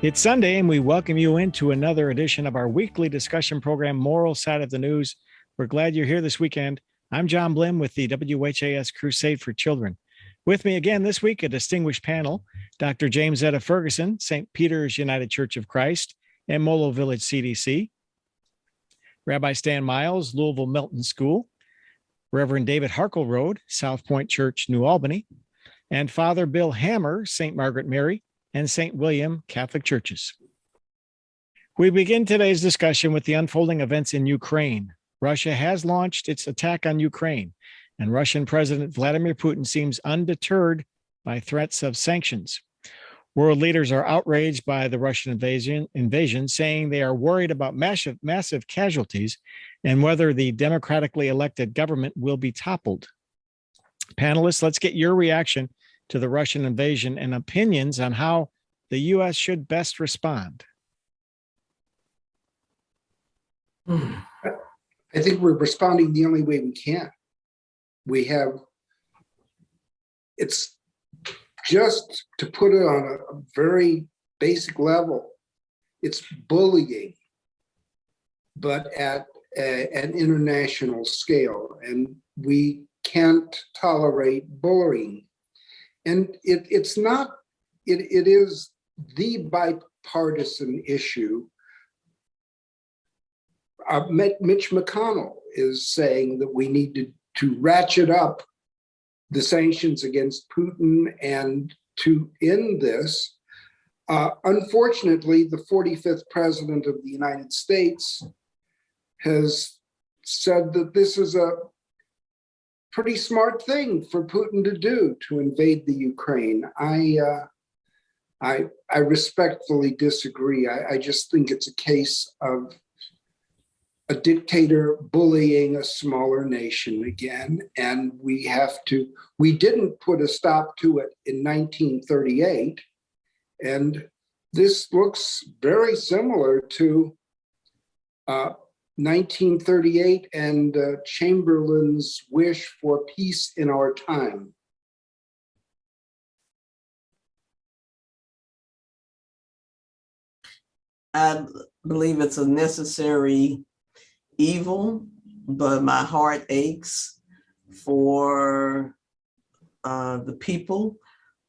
It's Sunday, and we welcome you into another edition of our weekly discussion program, Moral Side of the News. We're glad you're here this weekend. I'm John Blim with the WHAS Crusade for Children. With me again this week, a distinguished panel, Dr. Jamesetta Ferguson, St. Peter's United Church of Christ, and Molo Village CDC, Rabbi Stan Miles, Louisville Melton School, Reverend David Harkleroad, South Point Church, New Albany, and Father Bill Hammer, St. Margaret Mary, and St. William Catholic Churches. We begin today's discussion with the unfolding events in Ukraine. Russia has launched its attack on Ukraine, and Russian President Vladimir Putin seems undeterred by threats of sanctions. World leaders are outraged by the Russian invasion, saying they are worried about massive casualties and whether the democratically elected government will be toppled. Panelists, let's get your reaction to the Russian invasion and opinions on how the U.S. should best respond. I think we're responding the only way we can. It's just to put it on a very basic level, it's bullying, but at an international scale, and we can't tolerate bullying. And it is the bipartisan issue. Mitch McConnell is saying that we need to ratchet up the sanctions against Putin and to end this. Unfortunately, the 45th president of the United States has said that this is a pretty smart thing for Putin to do, to invade the Ukraine. I respectfully disagree. I just think it's a case of a dictator bullying a smaller nation again, and we didn't put a stop to it in 1938, and this looks very similar to 1938 and Chamberlain's wish for peace in our time. I believe it's a necessary evil, but my heart aches for the people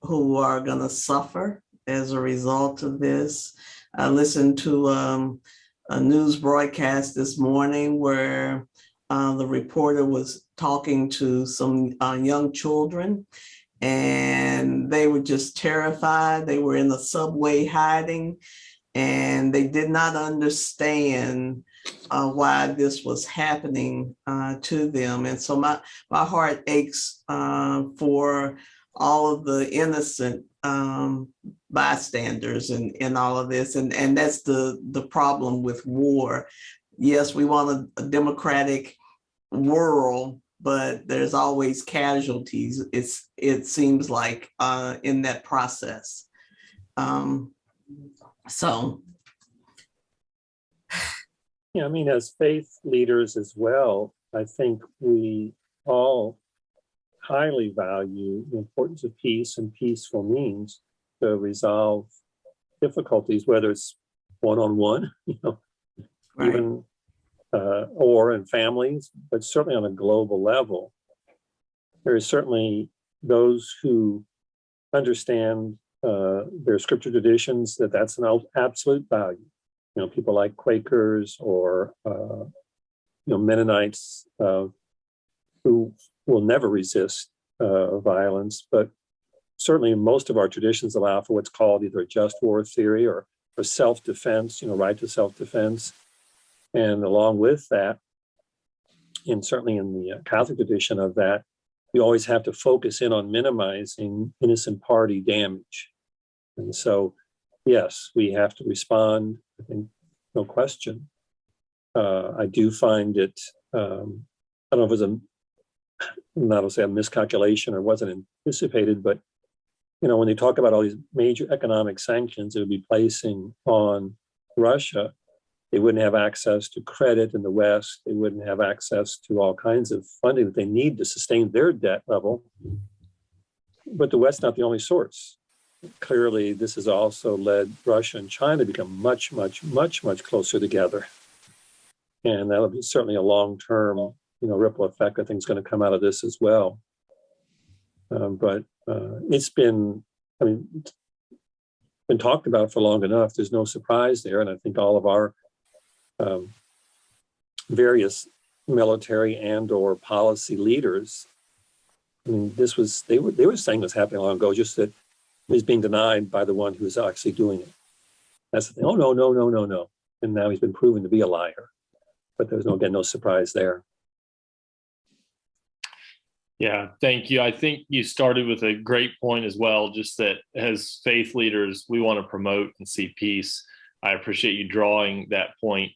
who are going to suffer as a result of this. I listened to a news broadcast this morning where the reporter was talking to some young children, and they were just terrified. They were in the subway hiding, and they did not understand why this was happening to them. And so my heart aches for all of the innocent bystanders in all of this. And that's the problem with war. Yes, we want a democratic world, but there's always casualties, it seems like, in that process. Yeah, I mean, as faith leaders as well, I think we all highly value the importance of peace and peaceful means to resolve difficulties, whether it's one-on-one, Right. even or in families, but certainly on a global level. There is certainly those who understand their scripture traditions, that's an absolute value. People like Quakers or Mennonites who will never resist violence, but certainly most of our traditions allow for what's called either a just war theory or self-defense, right to self-defense. And along with that, and certainly in the Catholic tradition of that, you always have to focus in on minimizing innocent party damage. And so, yes, we have to respond, I think, no question. I do find it, I don't know if it was not to say a miscalculation or wasn't anticipated, but when they talk about all these major economic sanctions it would be placing on Russia, they wouldn't have access to credit in the West. They wouldn't have access to all kinds of funding that they need to sustain their debt level. But the West's not the only source. clearly this has also led Russia and China to become much, much, much, much closer together. And that'll be certainly a long-term, ripple effect I think is going to come out of this as well. But it's been talked about for long enough. There's no surprise there. And I think all of our various military and or policy leaders, they were saying this happening long ago, just that it was being denied by the one who was actually doing it. That's the thing. Oh, no. And now he's been proven to be a liar. But there's no surprise there. Yeah, thank you. I think you started with a great point as well, just that as faith leaders, we want to promote and see peace. I appreciate you drawing that point.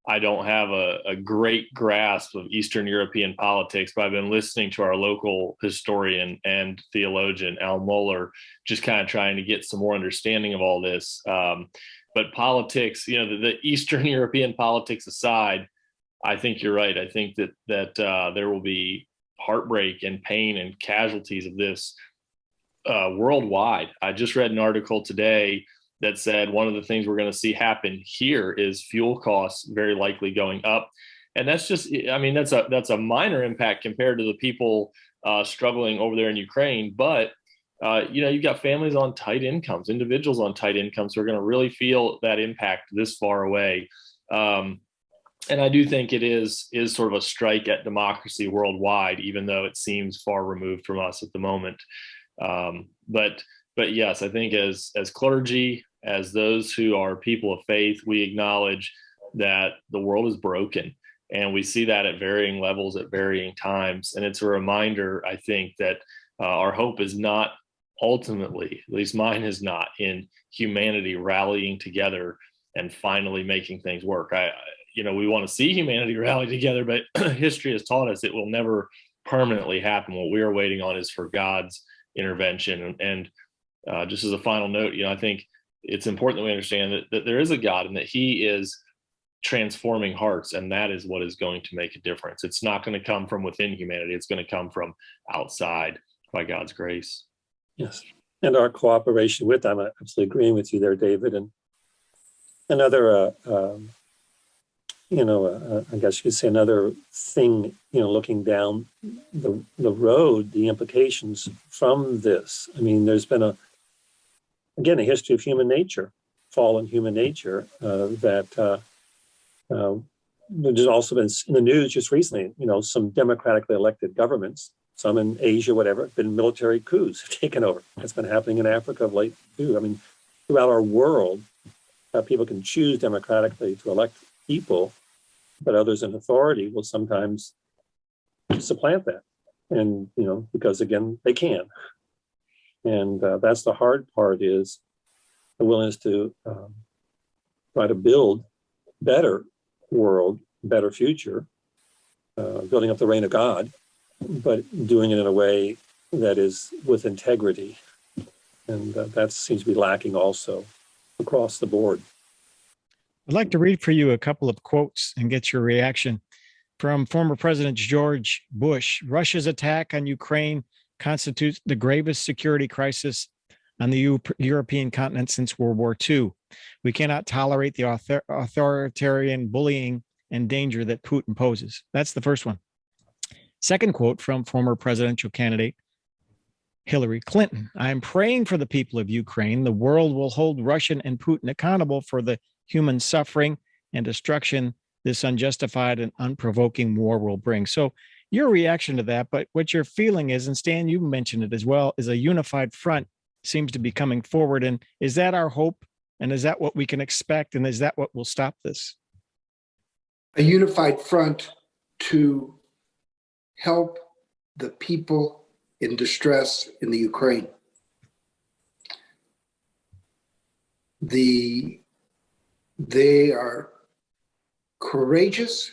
I don't have a great grasp of Eastern European politics, but I've been listening to our local historian and theologian, Al Mohler, just kind of trying to get some more understanding of all this. But politics, the Eastern European politics aside, I think you're right. I think that there will be heartbreak and pain and casualties of this worldwide. I just read an article today that said one of the things we're going to see happen here is fuel costs very likely going up. And that's just, that's a minor impact compared to the people struggling over there in Ukraine. But, you've got families on tight incomes, individuals on tight incomes who are going to really feel that impact this far away. And I do think it is sort of a strike at democracy worldwide, even though it seems far removed from us at the moment. But yes, I think as clergy, as those who are people of faith, we acknowledge that the world is broken, and we see that at varying levels at varying times. And it's a reminder, I think, that our hope is not ultimately, at least mine is not, in humanity rallying together and finally making things work. We want to see humanity rally together, but history has taught us it will never permanently happen. What we are waiting on is for God's intervention. And just as a final note, I think it's important that we understand that there is a God and that he is transforming hearts. And that is what is going to make a difference. It's not going to come from within humanity. It's going to come from outside by God's grace. Yes. And our cooperation with them, I'm absolutely agreeing with you there, David. And another, I guess you could say another thing, looking down the road, the implications from this. There's been a history of human nature, fallen human nature, that there's also been in the news just recently, some democratically elected governments, some in Asia, whatever, been military coups have taken over. That's been happening in Africa of late too. Throughout our world, people can choose democratically to elect people, but others in authority will sometimes supplant that. And, because again, they can. And that's the hard part, is the willingness to try to build better world, better future, building up the reign of God, but doing it in a way that is with integrity. And that seems to be lacking also across the board. I'd like to read for you a couple of quotes and get your reaction from former President George Bush. Russia's attack on Ukraine constitutes the gravest security crisis on the European continent since World War II. We cannot tolerate the authoritarian bullying and danger that Putin poses. That's the first one. Second quote from former presidential candidate Hillary Clinton. I am praying for the people of Ukraine. The world will hold Russia and Putin accountable for the human suffering and destruction this unjustified and unprovoking war will bring. So your reaction to that, but what your feeling is, and Stan, you mentioned it as well, is a unified front seems to be coming forward. And is that our hope? And is that what we can expect? And is that what will stop this? A unified front to help the people in distress in the Ukraine. They are courageous,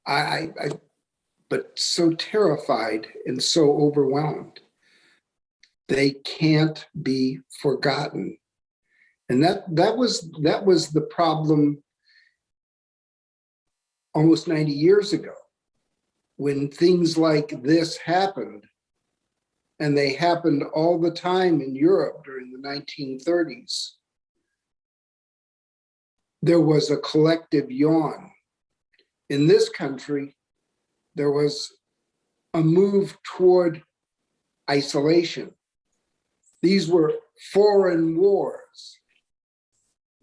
but so terrified and so overwhelmed. They can't be forgotten. And that was the problem almost 90 years ago, when things like this happened and they happened all the time in Europe during the 1930s, there was a collective yawn. In this country, there was a move toward isolation. These were foreign wars.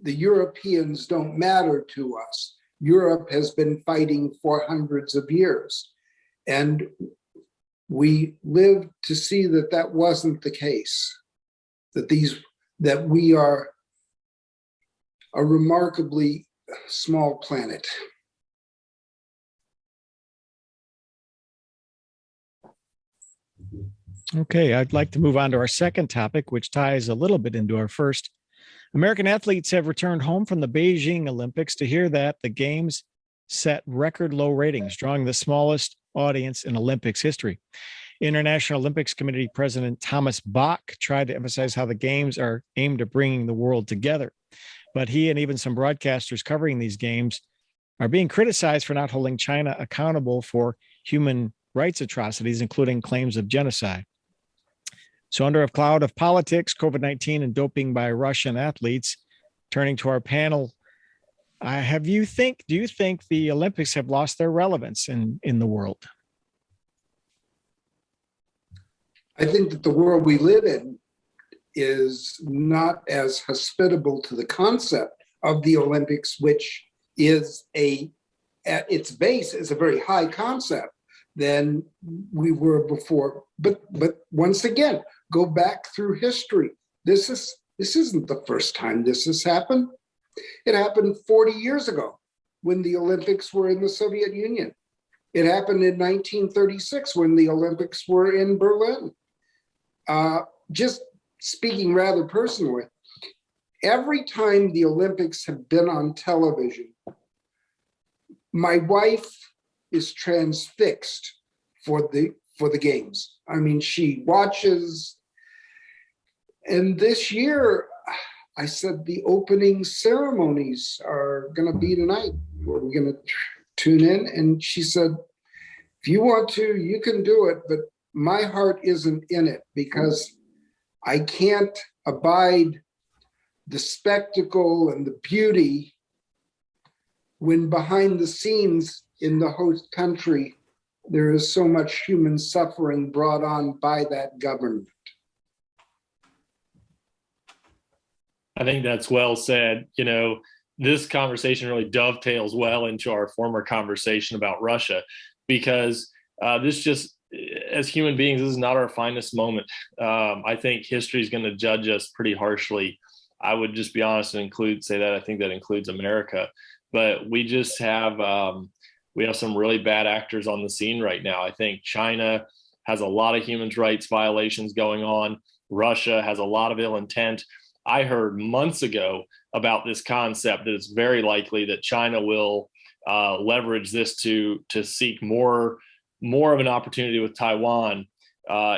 The Europeans don't matter to us. Europe has been fighting for hundreds of years. And we lived to see that that wasn't the case, that we are a remarkably small planet. Okay, I'd like to move on to our second topic, which ties a little bit into our first. American athletes have returned home from the Beijing Olympics. To hear that, the games set record low ratings, drawing the smallest audience in Olympics history. International Olympics Committee President Thomas Bach tried to emphasize how the games are aimed at bringing the world together. But he and even some broadcasters covering these games are being criticized for not holding China accountable for human rights atrocities, including claims of genocide. So under a cloud of politics, COVID-19, and doping by Russian athletes, turning to our panel, do you think the Olympics have lost their relevance in the world? I think that the world we live in is not as hospitable to the concept of the Olympics, which is at its base is a very high concept than we were before. But once again, go back through history. This isn't the first time this has happened. It happened 40 years ago when the Olympics were in the Soviet Union. It happened in 1936 when the Olympics were in Berlin. Just speaking rather personally, every time the Olympics have been on television, my wife is transfixed for the games. I mean, she watches. And this year, I said the opening ceremonies are going to be tonight. We're going to tune in. And she said, if you want to, you can do it. But my heart isn't in it because I can't abide the spectacle and the beauty when behind the scenes in the host country, there is so much human suffering brought on by that government. I think that's well said. You know, this conversation really dovetails well into our former conversation about Russia, because this just, as human beings, this is not our finest moment. I think history is going to judge us pretty harshly. I would just be honest and say that I think that includes America. But we just have some really bad actors on the scene right now. I think China has a lot of human rights violations going on. Russia has a lot of ill intent. I heard months ago about this concept that it's very likely that China will leverage this to seek more of an opportunity with Taiwan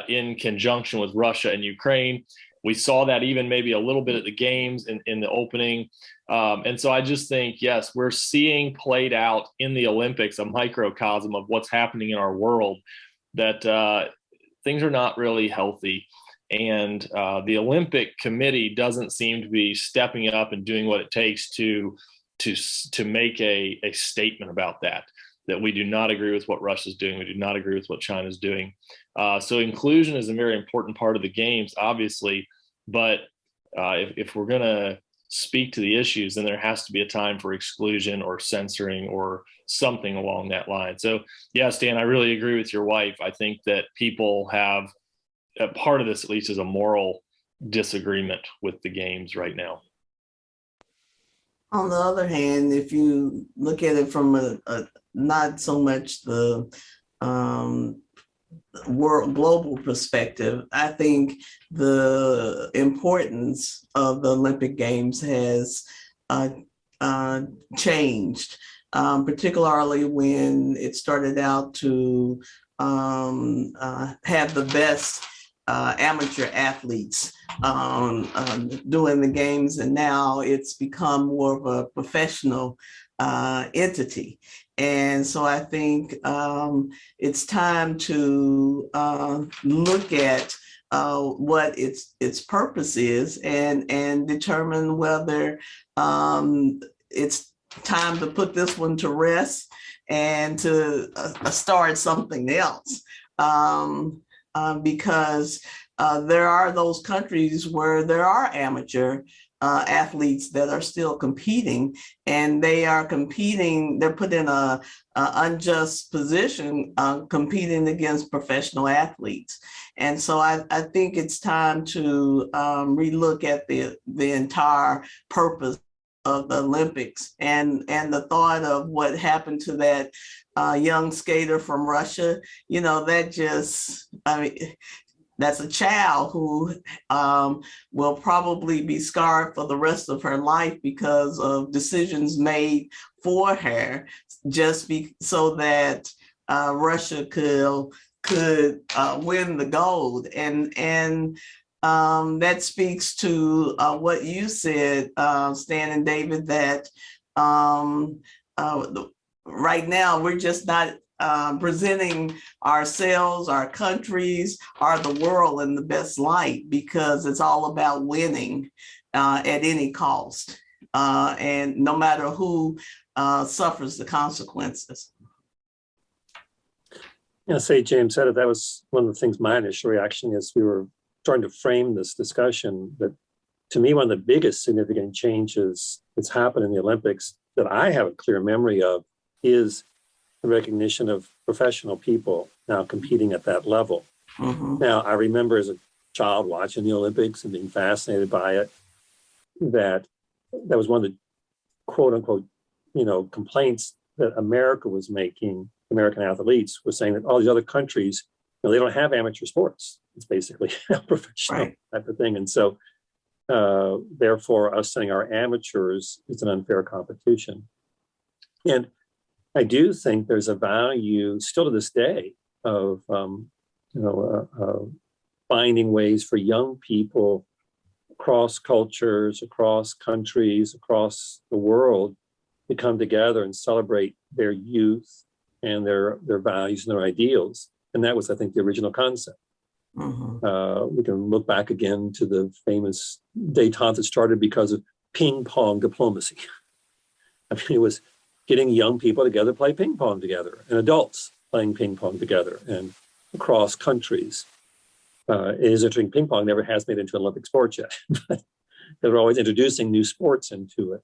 in conjunction with Russia and Ukraine. We saw that even maybe a little bit at the games in the opening. And so I just think, yes, we're seeing played out in the Olympics a microcosm of what's happening in our world, that things are not really healthy. And the Olympic Committee doesn't seem to be stepping up and doing what it takes to make a statement about that we do not agree with what Russia's doing. We do not agree with what China's doing. So inclusion is a very important part of the games, obviously. But if we're going to speak to the issues, then there has to be a time for exclusion or censoring or something along that line. So, yes, Dan, I really agree with your wife. I think that people have a part of this, at least, is a moral disagreement with the games right now. On the other hand, if you look at it from a not so much the global perspective, I think the importance of the Olympic Games has changed, particularly when it started out to have the best amateur athletes doing the games, and now it's become more of a professional entity. And so I think it's time to look at what its purpose is, and determine whether it's time to put this one to rest and to start something else. Because there are those countries where there are amateur athletes that are still competing, and they are competing, they're put in a unjust position competing against professional athletes. And so I think it's time to relook at the entire purpose of the Olympics, and the thought of what happened to that young skater from Russia. That just, that's a child who will probably be scarred for the rest of her life because of decisions made for her, just so that Russia could win the gold. And that speaks to what you said, Stan and David, that right now we're just not presenting ourselves, our countries, or the world in the best light, because it's all about winning at any cost, and no matter who suffers the consequences. Say, Jamesetta, that was one of the things my initial reaction is we were starting to frame this discussion, that to me, one of the biggest significant changes that's happened in the Olympics that I have a clear memory of is the recognition of professional people now competing at that level. Mm-hmm. Now, I remember as a child watching the Olympics and being fascinated by it, that was one of the quote unquote, complaints that America was making, American athletes were saying that all these other countries, they don't have amateur sports. It's basically a professional type of thing. And so therefore us saying our amateurs is an unfair competition. And I do think there's a value still to this day of, finding ways for young people across cultures, across countries, across the world to come together and celebrate their youth and their values and their ideals. And that was, I think, the original concept. Mm-hmm. We can look back again to the famous détente that started because of ping pong diplomacy. I mean, it was getting young people together, play ping pong together, and adults playing ping pong together and across countries. It is interesting, ping pong never has made it into an Olympic sport yet, but they're always introducing new sports into it.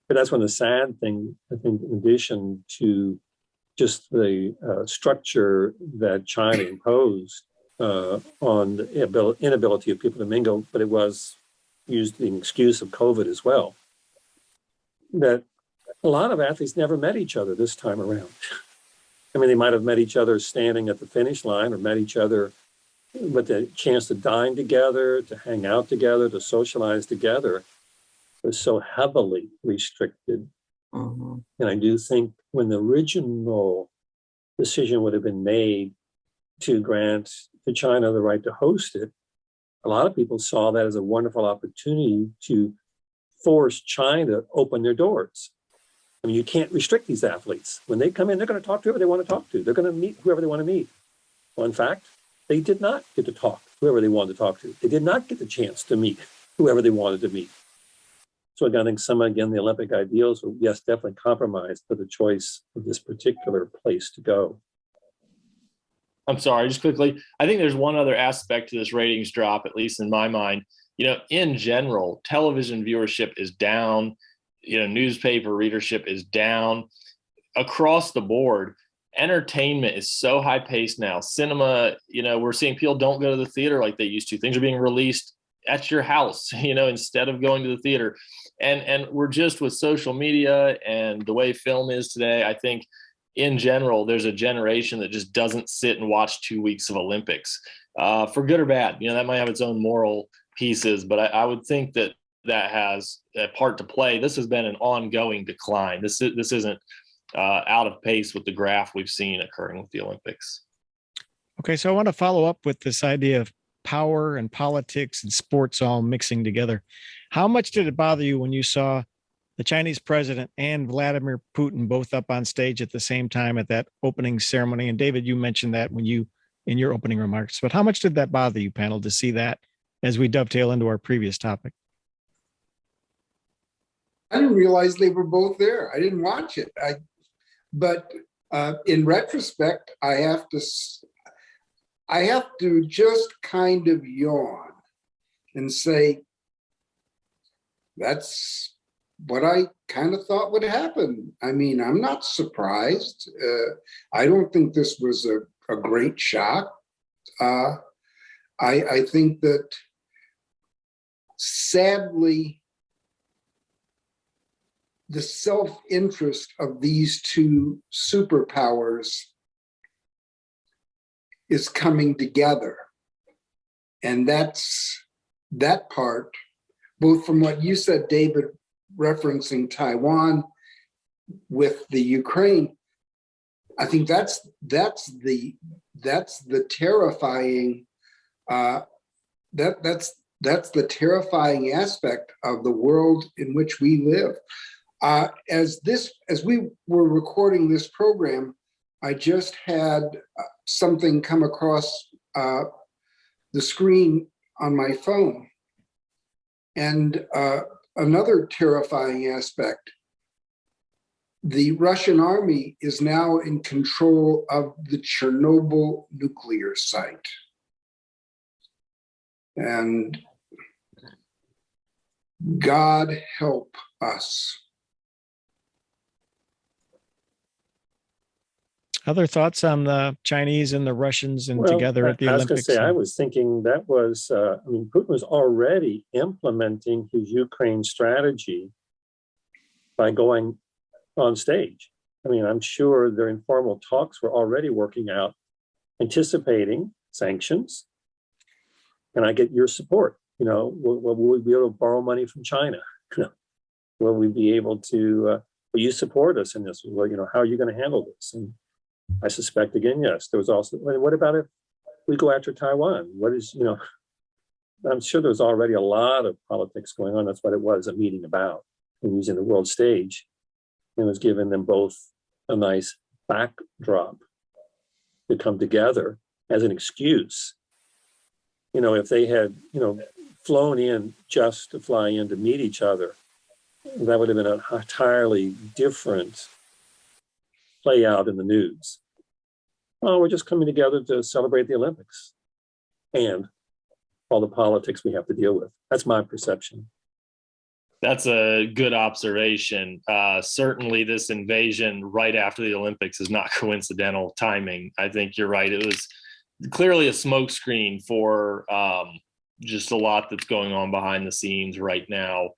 But that's one of the sad things, I think, in addition to just the structure that China imposed on the inability of people to mingle, but it was used the excuse of COVID as well, that a lot of athletes never met each other this time around. I mean, they might have met each other standing at the finish line or met each other, but the chance to dine together, to hang out together, to socialize together was so heavily restricted. Mm-hmm. And I do think when the original decision would have been made to grant to China the right to host it, a lot of people saw that as a wonderful opportunity to force China to open their doors. I mean, you can't restrict these athletes. When they come in, they're going to talk to whoever they want to talk to. They're going to meet whoever they want to meet. Well, in fact, they did not get to talk to whoever they wanted to talk to. They did not get the chance to meet whoever they wanted to meet. So again, I think the Olympic ideals were, yes, definitely compromised for the choice of this particular place to go. I'm sorry, just quickly. I think there's one other aspect to this ratings drop, at least in my mind. In general, television viewership is down. Newspaper readership is down across the board. Entertainment is so high paced now. Cinema, we're seeing people don't go to the theater like they used to. Things are being released at your house, instead of going to the theater. And we're just with social media and the way film is today, I think in general, there's a generation that just doesn't sit and watch 2 weeks of Olympics, for good or bad. That might have its own moral pieces, but I would think that has a part to play. This has been an ongoing decline. This isn't out of pace with the graph we've seen occurring with the Olympics. Okay, so I want to follow up with this idea of power and politics and sports all mixing together. How much did it bother you when you saw the Chinese president and Vladimir Putin both up on stage at the same time at that opening ceremony? And David, you mentioned that when you in your opening remarks. But how much did that bother you, panel, to see that as we dovetail into our previous topic? I didn't realize they were both there. I didn't watch it. But in retrospect, I have to just kind of yawn and say, that's what I kind of thought would happen. I mean, I'm not surprised. I don't think this was a great shock. I think that, sadly, the self-interest of these two superpowers is coming together. And that's that part, both from what you said, David, referencing Taiwan with the Ukraine. I think that's the terrifying that's the terrifying aspect of the world in which we live. As we were recording this program, I just had something come across the screen on my phone. And another terrifying aspect, the Russian army is now in control of the Chernobyl nuclear site. And God help us. Other thoughts on the Chinese and the Russians and together at the I was going to Olympics? say, I was thinking that was, Putin was already implementing his Ukraine strategy by going on stage. I mean, I'm sure their informal talks were already working out, anticipating sanctions. And I get your support. Will we be able to borrow money from China? Will we be able to, will you support us in this? Well, how are you going to handle this? And I suspect, again, yes, there was also, what about if we go after Taiwan? What is, I'm sure there's already a lot of politics going on. That's what it was, a meeting about, and using the world stage. And was giving them both a nice backdrop to come together as an excuse. If they had, flown in just to fly in to meet each other, that would have been an entirely different play out in the news. Oh, we're just coming together to celebrate the Olympics and all the politics we have to deal with. That's my perception. That's a good observation. Certainly this invasion right after the Olympics is not coincidental timing. I think you're right. It was clearly a smokescreen for just a lot that's going on behind the scenes right now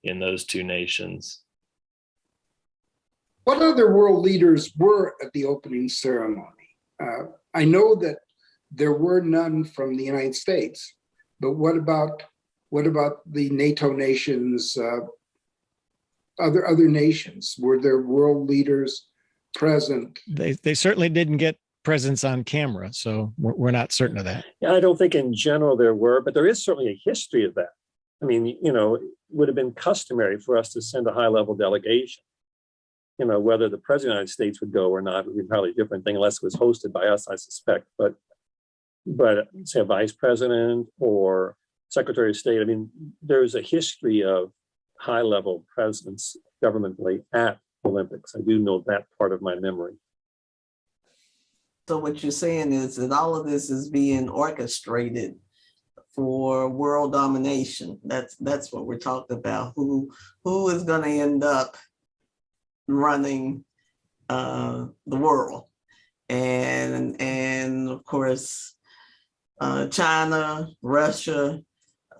in those two nations. What other world leaders were at the opening ceremony? I know that there were none from the United States, but what about the NATO nations, other nations? Were there world leaders present? They certainly didn't get presence on camera, so we're not certain of that. Yeah, I don't think in general there were, but there is certainly a history of that. I mean, it would have been customary for us to send a high-level delegation. Whether the president of the United States would go or not would be a entirely different thing, unless it was hosted by us, I suspect. But say a vice president or secretary of state, I mean, there's a history of high-level presence governmentally at Olympics. I do know that part of my memory. So what you're saying is that all of this is being orchestrated for world domination. That's what we're talking about. Who is going to end up running the world? And of course, China, Russia,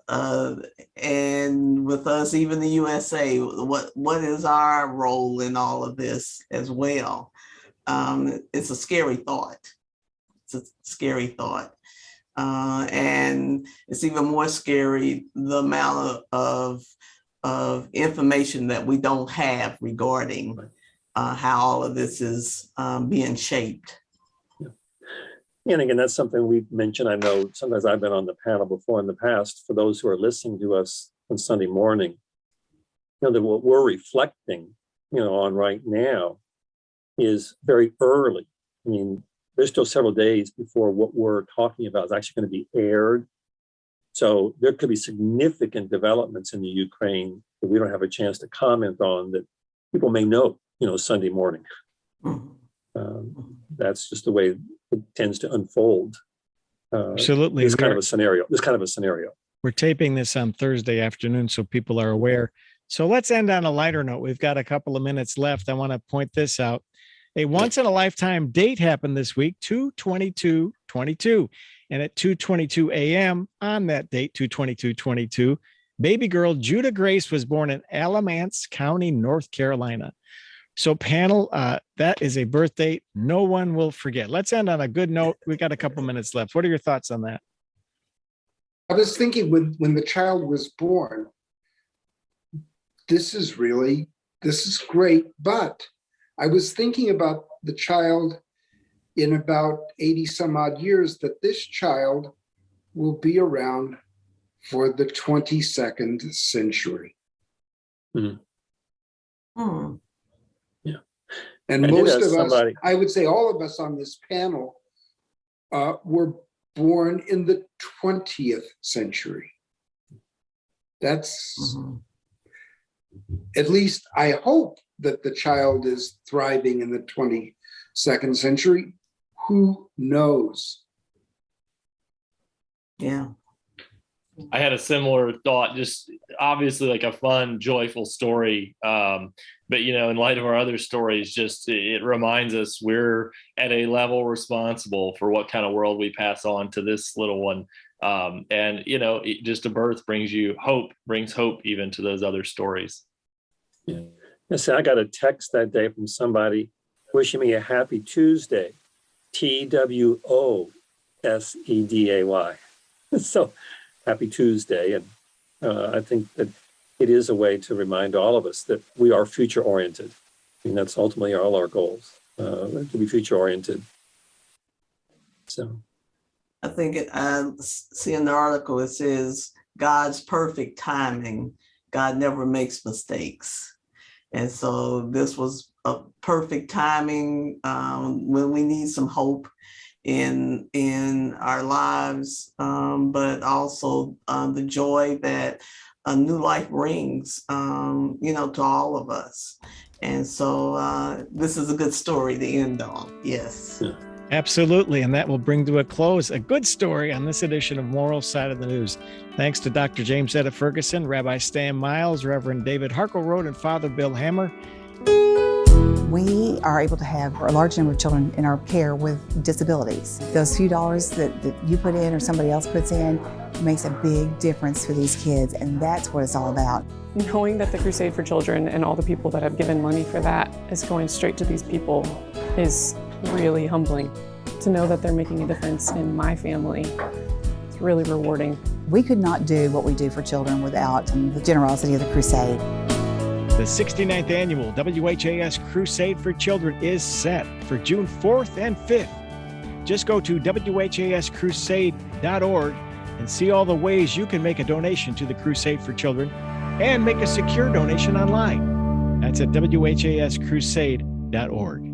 and with us, even the USA. What is our role in all of this as well? It's a scary thought. It's a scary thought. And it's even more scary, the amount of information that we don't have regarding how all of this is being shaped. And again, that's something we've mentioned. I know sometimes I've been on the panel before in the past. For those who are listening to us on Sunday morning, that what we're reflecting, on right now is very early. I mean, there's still several days before what we're talking about is actually going to be aired. So there could be significant developments in the Ukraine that we don't have a chance to comment on that people may know, Sunday morning. That's just the way it tends to unfold. Absolutely. This kind of a scenario. We're taping this on Thursday afternoon, so people are aware. So let's end on a lighter note. We've got a couple of minutes left. I want to point this out. A once-in-a-lifetime date happened this week, 2/22/22. And at 2:22 a.m. on that date, 2/22/22, baby girl Judah Grace was born in Alamance County, North Carolina. So panel, that is a birth date no one will forget. Let's end on a good note. We got a couple minutes left. What are your thoughts on that? I was thinking when the child was born, this is great, but I was thinking about the child in about 80 some odd years, that this child will be around for the 22nd century. Mm-hmm. Yeah. And most of us, I would say all of us on this panel, were born in the 20th century. That's, at least I hope that the child is thriving in the 22nd century. Who knows? Yeah. I had a similar thought, just obviously like a fun, joyful story. But, in light of our other stories, just it reminds us we're at a level responsible for what kind of world we pass on to this little one. And, just a birth brings hope even to those other stories. Yeah. So I got a text that day from somebody wishing me a happy Tuesday, TWOSEDAY. So happy Tuesday. And I think that it is a way to remind all of us that we are future oriented. I mean, that's ultimately all our goals, to be future oriented. So I think I see in the article, it says God's perfect timing. God never makes mistakes. And so this was a perfect timing when we need some hope in our lives, but also the joy that a new life brings, to all of us. And so this is a good story to end on. Yes. Yeah. Absolutely. And that will bring to a close a good story on this edition of Moral Side of the News. Thanks to Dr. Jamesetta Ferguson, Rabbi Stan Miles, Reverend David Harkleroad, and Father Bill Hammer. We are able to have a large number of children in our care with disabilities. Those few dollars that you put in or somebody else puts in makes a big difference for these kids, and that's what it's all about. Knowing that the Crusade for Children and all the people that have given money for that is going straight to these people is really humbling. To know that they're making a difference in my family, it's really rewarding. We could not do what we do for children without the generosity of the Crusade. The 69th annual WHAS Crusade for Children is set for June 4th and 5th. Just go to whascrusade.org and see all the ways you can make a donation to the Crusade for Children and make a secure donation online. That's at whascrusade.org.